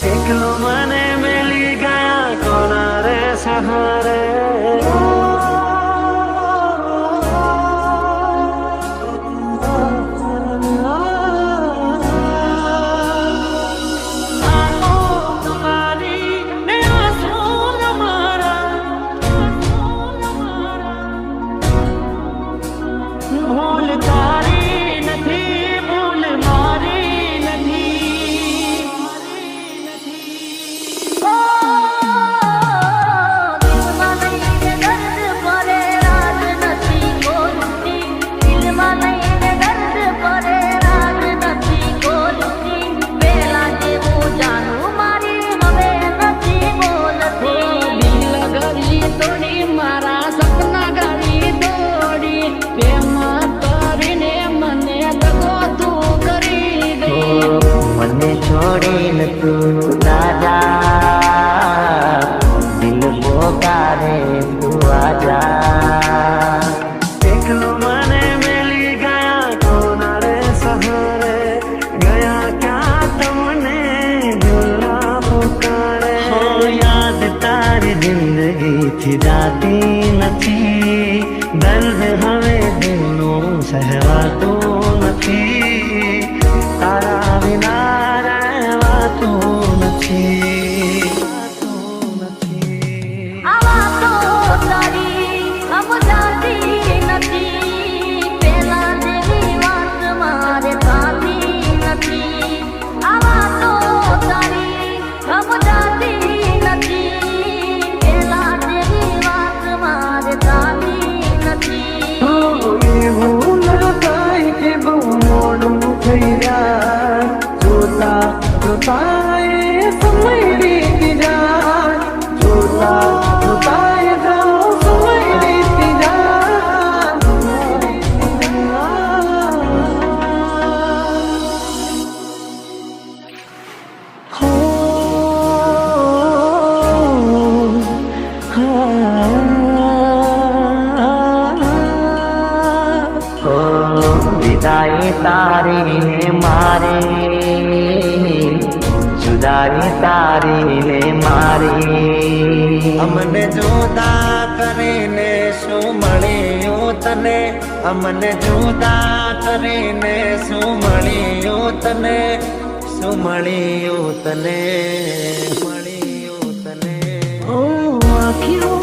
એકલો મને મેલી ગયા કોના રે સહારે छोड़ीन तू राजा दिल पोकारे तू आजा एकलो मने मिली गया कोना रे सहारे गया क्या तुमने दिला पुकारे हो याद तारी जिंदगी थी जाती नथी दर्द हमें दिलों सहवातो नथी तारा बिना जुदाई तारी ने मारे जुदाई तारी ने मारी अमने जुदा करीने शू मळ्યું तने अमने जुदा करीने शू मळ्યું तने शू मळ्યું तने ओ आखियों